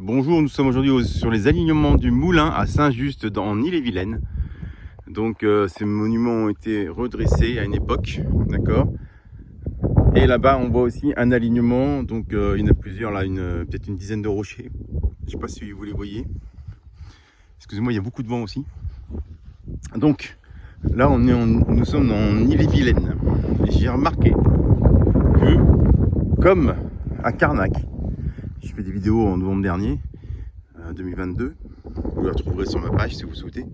Bonjour, nous sommes aujourd'hui sur les alignements du Moulin à Saint-Just en Ille-et-Vilaine. Donc ces monuments ont été redressés à une époque, d'accord. Et là-bas on voit aussi un alignement, donc il y en a plusieurs là, peut-être une dizaine de rochers. Je ne sais pas si vous les voyez. Excusez-moi, il y a beaucoup de vent aussi. Donc là nous sommes en Ille-et-Vilaine. J'ai remarqué que, comme à Carnac, je fais des vidéos en novembre dernier, 2022, vous la trouverez sur ma page si vous souhaitez.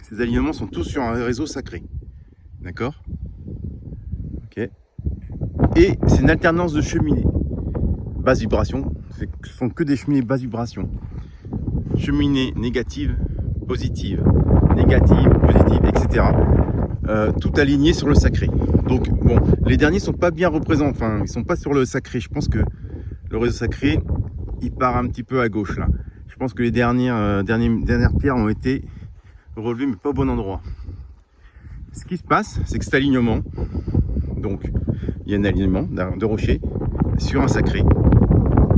Ces alignements sont tous sur un réseau sacré, d'accord, ok. Et c'est une alternance de cheminées, basse vibration, ce sont que des cheminées basse vibration. Cheminées négatives, positives, négatives, positives, etc. Tout aligné sur le sacré. Donc bon, les derniers sont pas bien représentés, enfin ils sont pas sur le sacré. Je pense que le réseau sacré il part un petit peu à gauche là. Je pense que les dernières pierres ont été relevées mais pas au bon endroit. Ce qui se passe, c'est que cet alignement, donc il y a un alignement de rocher sur un sacré,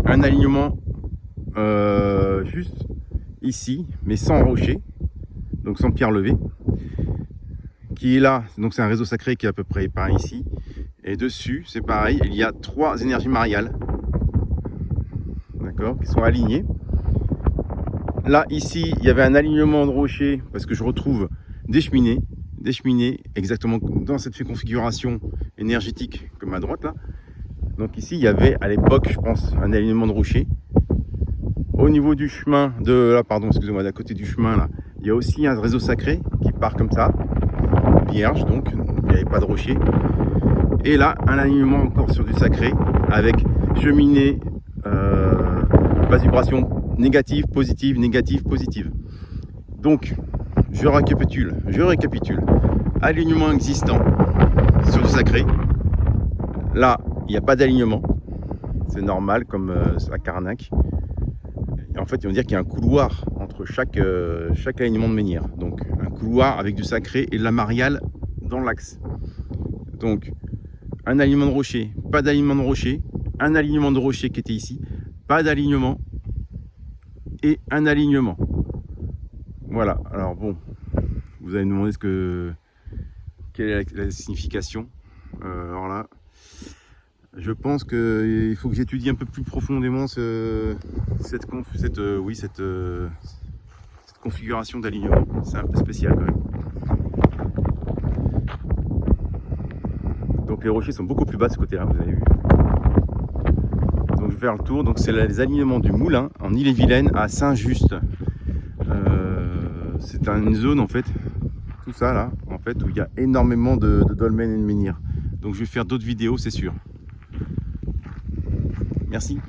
un alignement juste ici mais sans rocher, donc sans pierre levée, qui est là. Donc c'est un réseau sacré qui est à peu près par ici, et dessus c'est pareil, il y a 3 énergies mariales, d'accord, qui sont alignées. Là ici il y avait un alignement de rocher parce que je retrouve des cheminées exactement dans cette configuration énergétique comme à droite là. Donc ici il y avait à l'époque, je pense, un alignement de rocher. Au niveau du chemin de là, pardon, excusez-moi, d'à côté du chemin là, il y a aussi un réseau sacré qui part comme ça, vierge, donc il n'y avait pas de rocher. Et là un alignement encore sur du sacré avec cheminée, basse vibration, négative, positive, négative, positive. Donc je récapitule. Alignement existant sur du sacré. Là il n'y a pas d'alignement, c'est normal comme à Carnac. Et en fait, on va dire qu'il y a un couloir entre chaque alignement de menhir. Donc un couloir avec du sacré et de la mariale dans l'axe. Donc un alignement de rocher, pas d'alignement de rocher, un alignement de rocher qui était ici, pas d'alignement et un alignement. Voilà. Alors bon, vous allez me demander quelle est la signification. Alors là, je pense qu'il faut que j'étudie un peu plus profondément cette configuration d'alignement. C'est un peu spécial quand même. Donc les rochers sont beaucoup plus bas de ce côté-là, vous avez vu. Donc je vais faire le tour. Donc c'est les alignements du Moulin en Ille-et-Vilaine à Saint-Just. C'est une zone en fait, tout ça là, en fait, où il y a énormément de dolmens et de menhirs. Donc je vais faire d'autres vidéos, c'est sûr. Merci.